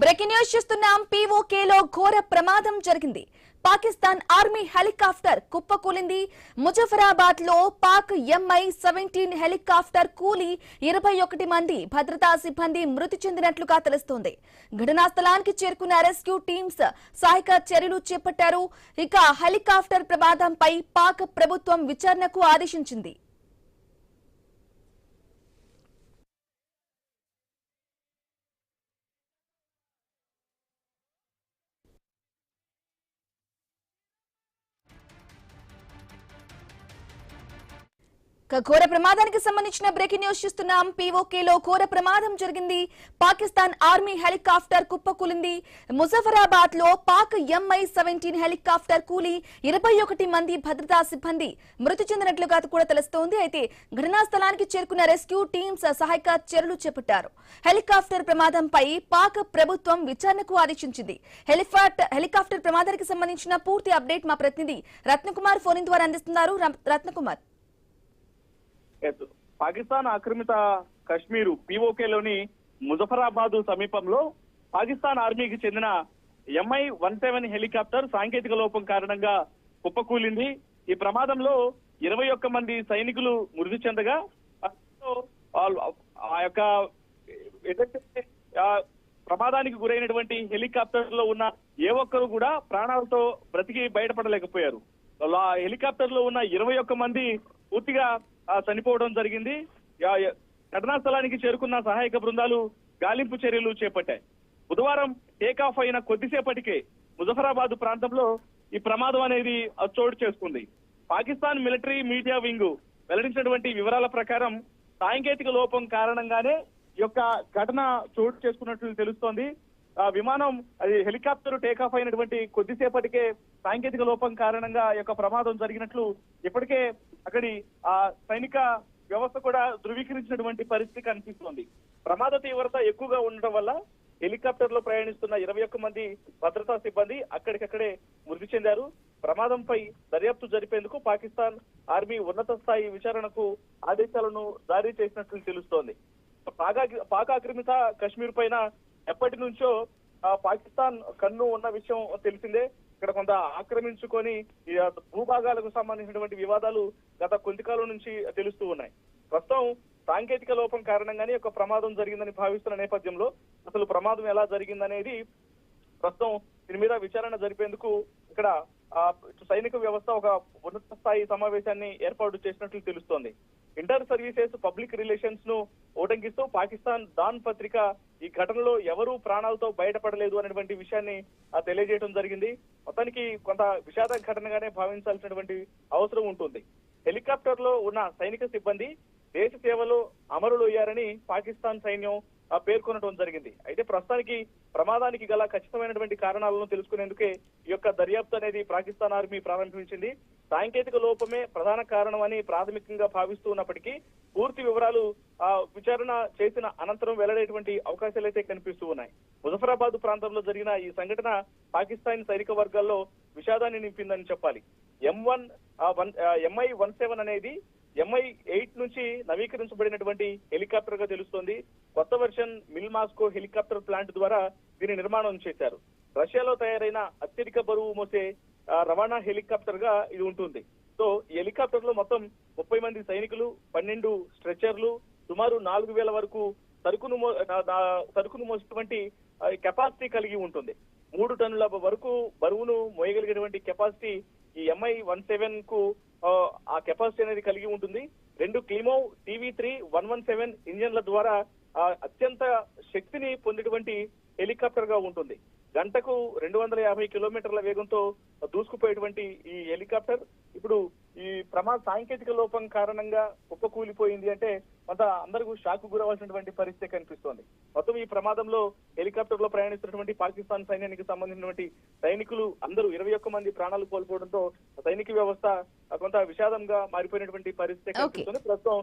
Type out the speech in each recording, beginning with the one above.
Breaking news చూస్తున్నాం. పీఓకేలో ఘోర ప్రమాదం జరిగింది. పాకిస్తాన్ ఆర్మీ హెలికాప్టర్ కుప్పకూలింది. ముజఫరాబాద్ లో పాక్ MI-17 హెలికాప్టర్ కూలి 21 మంది భద్రతా సిబ్బంది మృతి చెందినట్లుగా తెలుస్తోంది. ఘటనా స్థలానికి చేరుకున్న రెస్క్యూ టీమ్స్ సహాయక చర్యలు చేపట్టారు. ఇక హెలికాప్టర్ ప్రమాదంపై పాక్ ప్రభుత్వం విచారణకు ఆదేశించింది. ఘోర ప్రమాదానికి సంబంధించిన బ్రేకింగ్ న్యూస్ చూస్తున్నాం. పీఓకేలో ఘోర ప్రమాదం జరిగింది. పాకిస్తాన్ ఆర్మీ హెలికాప్టర్ కుప్పకూలింది. ముజఫరాబాద్ లో పాక్ MI-17 హెలికాప్టర్ కూలి 21 మంది భద్రతా సిబ్బంది మృతి చెందినట్లుగా కూడా తెలుస్తోంది. అయితే ఘటనా స్థలానికి చేరుకున్న రెస్క్యూ టీమ్స్ సహాయక చర్యలు చేపట్టారు. హెలికాప్టర్ ప్రమాదంపై పాక్ ప్రభుత్వం విచారణకు ఆదేశించింది. హెలికాప్టర్ ప్రమాదానికి సంబంధించిన పూర్తి అప్డేట్ మా ప్రతినిధి రత్నకుమార్ ఫోన్ ద్వారా అందిస్తున్నారు. రత్నకుమార్, పాకిస్తాన్ ఆక్రమిత కశ్మీరు పీఓకేలోని ముజఫరాబాద్ సమీపంలో పాకిస్తాన్ ఆర్మీకి చెందిన MI-17 హెలికాప్టర్ సాంకేతిక లోపం కారణంగా కుప్పకూలింది. ఈ ప్రమాదంలో 21 మంది సైనికులు మృతి చెందగా ఆ యొక్క ప్రమాదానికి గురైనటువంటి హెలికాప్టర్ లో ఉన్న ఏ ఒక్కరు కూడా ప్రాణాలతో బ్రతికి బయటపడలేకపోయారు. హెలికాప్టర్ లో ఉన్న 21 మంది పూర్తిగా చనిపోవడం జరిగింది. ఘటనా స్థలానికి చేరుకున్న సహాయక బృందాలు గాలింపు చర్యలు చేపట్టాయి. బుధవారం టేకాఫ్ అయిన కొద్దిసేపటికే ముజఫరాబాద్ ప్రాంతంలో ఈ ప్రమాదం అనేది చోటు చేసుకుంది. పాకిస్తాన్ మిలిటరీ మీడియా వింగ్ వెల్లడించినటువంటి వివరాల ప్రకారం సాంకేతిక లోపం కారణంగానే ఈ యొక్క ఘటన చోటు చేసుకున్నట్లు తెలుస్తోంది. విమానం అది హెలికాప్టర్ టేకాఫ్ అయినటువంటి కొద్దిసేపటికే సాంకేతిక లోపం కారణంగా ఈ యొక్క ప్రమాదం జరిగినట్లు ఇప్పటికే అక్కడి సైనిక వ్యవస్థ కూడా ధృవీకరించినటువంటి పరిస్థితి కనిపిస్తోంది. ప్రమాద తీవ్రత ఎక్కువగా ఉండడం వల్ల హెలికాప్టర్ లో ప్రయాణిస్తున్న 21 మంది భద్రతా సిబ్బంది అక్కడికక్కడే మృతి చెందారు. ప్రమాదంపై దర్యాప్తు జరిపేందుకు పాకిస్తాన్ ఆర్మీ ఉన్నత స్థాయి విచారణకు ఆదేశాలను జారీ చేసినట్లు తెలుస్తోంది. పాక్ ఆక్రమిత కశ్మీర్ పైన ఎప్పటి నుంచో పాకిస్తాన్ కన్ను ఉన్న విషయం తెలిసిందే. ఇక్కడ కొంత ఆక్రమించుకొని భూభాగాలకు సంబంధించినటువంటి వివాదాలు గత కొంతకాలం నుంచి తెలుస్తూ ఉన్నాయి. ప్రస్తుతం సాంకేతిక లోపం కారణంగానే ఒక ప్రమాదం జరిగిందని భావిస్తున్న నేపథ్యంలో అసలు ప్రమాదం ఎలా జరిగిందనేది ప్రస్తుతం దీని మీద విచారణ జరిపేందుకు ఇక్కడ సైనిక వ్యవస్థ ఒక ఉన్నత స్థాయి సమావేశాన్ని ఏర్పాటు చేసినట్లు తెలుస్తోంది. ఇంటర్ సర్వీసెస్ పబ్లిక్ రిలేషన్స్ ను ఉటంకిస్తూ పాకిస్తాన్ డాన్ పత్రిక ఈ ఘటనలో ఎవరూ ప్రాణాలతో బయటపడలేదు అనేటువంటి విషయాన్ని తెలియజేయడం జరిగింది. మొత్తానికి కొంత విషాద ఘటనగానే భావించాల్సినటువంటి అవసరం ఉంటుంది. హెలికాప్టర్ లో ఉన్న సైనిక సిబ్బంది దేశ సేవలో అమరులయ్యారని పాకిస్తాన్ సైన్యం పేర్కొనడం జరిగింది. అయితే ప్రస్తుతానికి ప్రమాదానికి గల ఖచ్చితమైనటువంటి కారణాలను తెలుసుకునేందుకే ఈ యొక్క దర్యాప్తు అనేది పాకిస్తాన్ ఆర్మీ ప్రారంభించింది. సాంకేతిక లోపమే ప్రధాన కారణం అని ప్రాథమికంగా భావిస్తూ ఉన్నప్పటికీ పూర్తి వివరాలు విచారణ చేసిన అనంతరం వెల్లడేటువంటి అవకాశాలు అయితే కనిపిస్తూ ఉన్నాయి. ముజఫరాబాద్ ప్రాంతంలో జరిగిన ఈ సంఘటన పాకిస్తాన్ సైనిక వర్గాల్లో విషాదాన్ని నింపిందని చెప్పాలి. MI-17 అనేది MI-8 నుంచి నవీకరించబడినటువంటి హెలికాప్టర్ గా తెలుస్తోంది. కొత్త వెర్షన్ మిల్మాస్కో హెలికాప్టర్ ప్లాంట్ ద్వారా దీని నిర్మాణం చేశారు. రష్యాలో తయారైన అత్యధిక బరువు మోసే రవాణా హెలికాప్టర్ గా ఇది ఉంటుంది. సో ఈ హెలికాప్టర్ లో మొత్తం 30 మంది సైనికులు, 12 స్ట్రెచర్లు, సుమారు 4000 వరకు సరుకును మోసేటువంటి కెపాసిటీ కలిగి ఉంటుంది. 3 టన్నుల వరకు బరువును మోయగలిగినటువంటి కెపాసిటీ ఈ MI-17 కు ఆ కెపాసిటీ అనేది కలిగి ఉంటుంది. 2 క్లిమో TV-3-117 ఇంజన్ల ద్వారా అత్యంత శక్తిని పొందేటువంటి హెలికాప్టర్ గా ఉంటుంది. గంటకు 250 కిలోమీటర్ల వేగంతో దూసుకుపోయేటువంటి ఈ హెలికాప్టర్ ఇప్పుడు ఈ సాంకేతిక లోపం కారణంగా కుప్పకూలిపోయింది అంటే కొంత అందరికీ షాక్ గురవలసినటువంటి పరిస్థితి కనిపిస్తోంది. మొత్తం ఈ ప్రమాదంలో హెలికాప్టర్ లో ప్రయాణిస్తున్నటువంటి పాకిస్తాన్ సైన్యానికి సంబంధించినటువంటి సైనికులు అందరూ 21 మంది ప్రాణాలు కోల్పోవడంతో సైనిక వ్యవస్థ కొంత విషాదంగా మారిపోయినటువంటి పరిస్థితి కనిపిస్తుంది. ప్రస్తుతం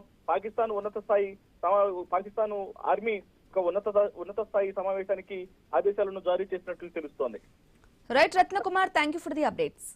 పాకిస్తాన్ ఆర్మీ ఒక ఉన్నత స్థాయి సమావేశానికి ఆదేశాలను జారీ చేసినట్లు తెలుస్తోంది. Right Ratnakumar, thank you for the updates.